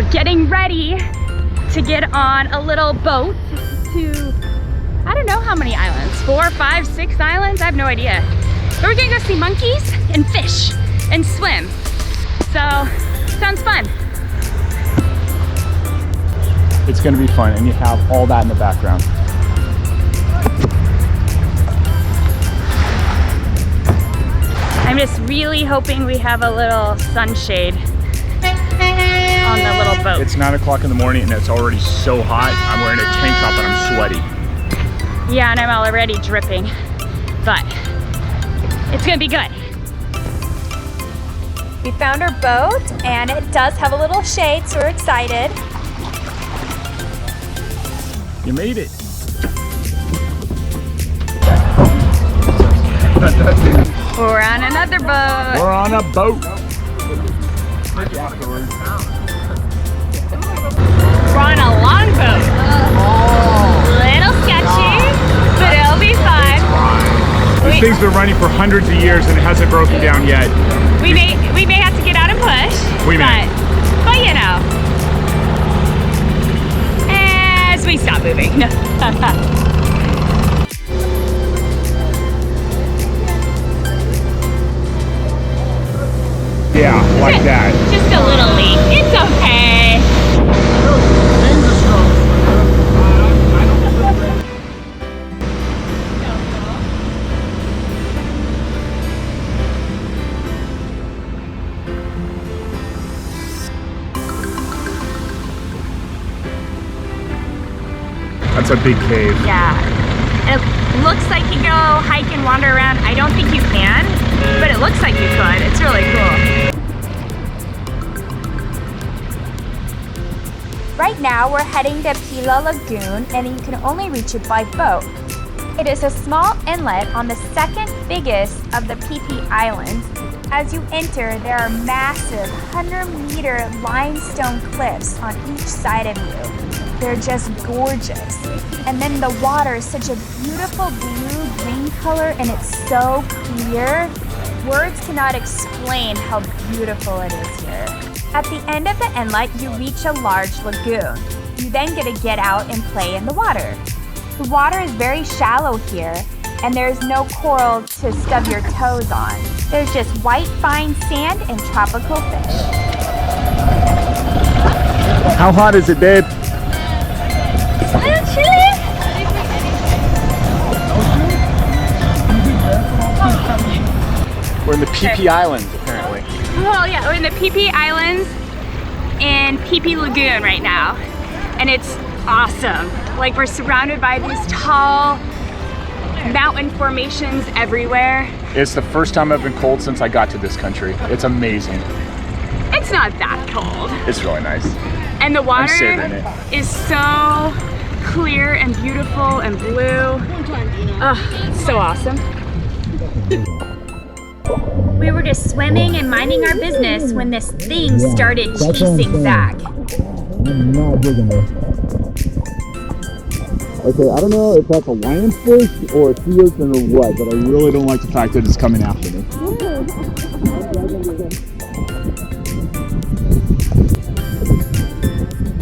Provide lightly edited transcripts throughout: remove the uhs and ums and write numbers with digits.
We're getting ready to get on a little boat to, I don't know how many islands, 4, 5, 6 islands, I have no idea. But we're gonna go see monkeys and fish and swim. So, sounds fun. It's gonna be fun, and you have all that in the background. I'm just really hoping we have a little sunshade on the little boat. It's 9 o'clock in the morning and it's already so hot. I'm wearing a tank top and I'm sweaty. Yeah, and I'm already dripping, but it's gonna be good. We found our boat and it does have a little shade, so we're excited. You made it. We're on another boat. We're on a boat. We're on a long boat. Little sketchy, but it'll be fun. This thing's been running for hundreds of years and it hasn't broken down yet. We may have to get out and push. We may. But you know, as we stop moving. Yeah, like that. Just a little leak. It's okay. That's a big cave. Yeah. It looks like you go hike and wander around. I don't think you can, but it looks like you could. It's really cool. Right now we're heading to Pileh Lagoon and you can only reach it by boat. It is a small inlet on the second biggest of the Phi Phi Islands. As you enter, there are massive 100-meter limestone cliffs on each side of you. They're just gorgeous. And then the water is such a beautiful blue-green color and it's so clear. Words cannot explain how beautiful it is here. At the end of the inlet, you reach a large lagoon. You then get to get out and play in the water. The water is very shallow here, and there's no coral to stub your toes on. There's just white fine sand and tropical fish. How hot is it, babe? A little chilly. We're in the Phi Phi Islands, apparently. Oh yeah, we're in the Phi Phi Islands in Phi Phi Lagoon right now. And it's awesome. Like, we're surrounded by these tall mountain formations everywhere. It's the first time I've been cold since I got to this country. It's amazing. It's not that cold. It's really nice. And the water savoring it. is so clear and beautiful and blue. Oh, it's so awesome. We were just swimming and minding our business when this thing started chasing back. I'm not digging this. Okay, I don't know if that's a lionfish or a sea urchin or what, but I really don't like the fact that it's coming after me.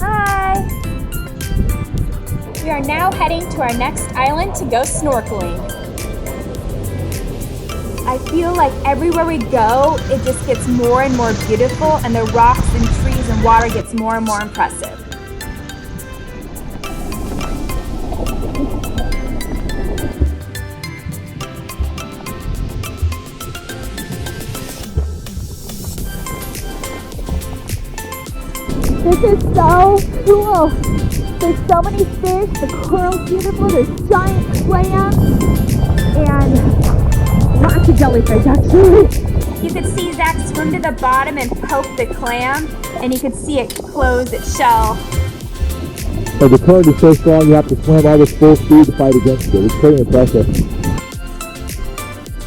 Hi! We are now heading to our next island to go snorkeling. I feel like everywhere we go, it just gets more and more beautiful, and the rocks and trees and water gets more and more impressive. This is so cool. There's so many fish, the coral's beautiful, there's giant clams, and lots of jellyfish, actually. You could see Zach swim to the bottom and poke the clam, and you could see it close its shell. But the current is so strong, you have to swim almost full speed to fight against it. It's pretty impressive.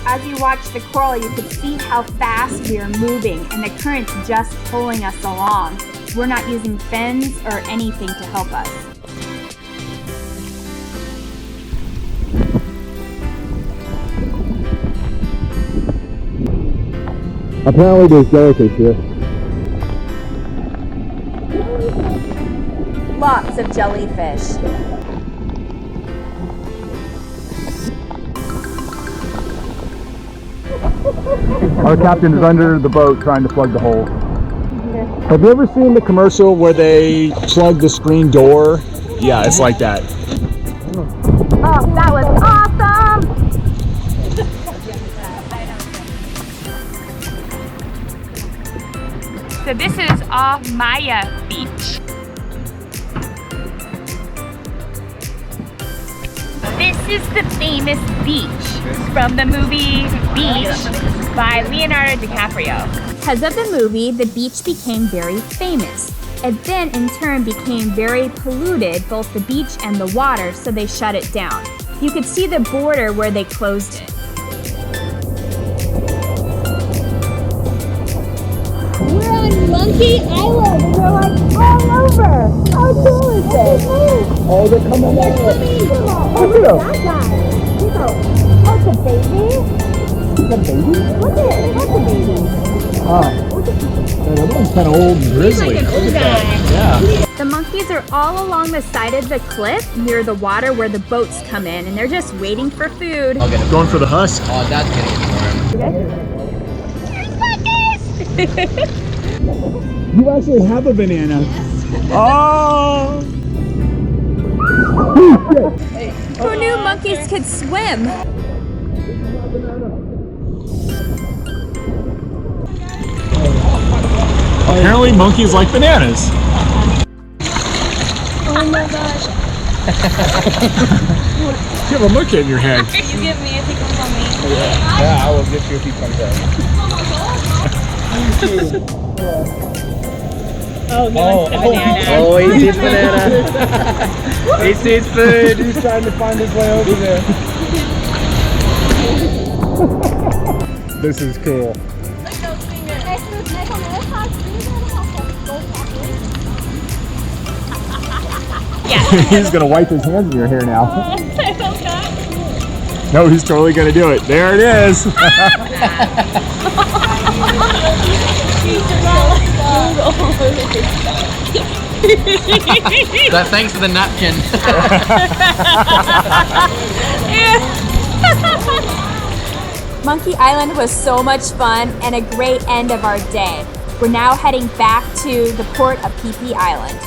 As you watch the coral, you could see how fast we are moving, and the current's just pulling us along. We're not using fins or anything to help us. Apparently there's jellyfish here. lots of jellyfish. Our captain is under the boat trying to plug the hole. Have you ever seen the commercial where they plug the screen door? Yeah, it's like that. Oh, that was awesome! So this is off Maya Beach. This is the famous beach from the movie Beach by Leonardo DiCaprio. Because of the movie, the beach became very famous. It then in turn became very polluted, both the beach and the water, so they shut it down. You could see the border where they closed it. We're on Monkey Island and they're like all over. How cool is this? Oh, they're coming out. Oh, look at that guy. Oh, it's a baby? Is that a baby? Look at it. That's a baby. That other one's kind of old and grizzly. He's like an old guy. Yeah. The monkeys are all along the side of the cliff near the water where the boats come in, and they're just waiting for food. I'll get it. Going for the husk. Oh, that's getting it for him. You actually have a banana. Oh! Who knew monkeys could swim? Apparently monkeys like bananas. Oh my gosh. You have a monkey in your head. You give me if he comes on me. Yeah, I will get you if he comes out. Oh, he wants the banana. Oh, he sees banana. He sees food. He's trying to find his way over there. This is cool. He's gonna wipe his hands in your hair now. No, he's totally gonna do it. There it is. Thanks for the napkin. Monkey Island was so much fun and a great end of our day. We're now heading back to the port of Phi Phi Island.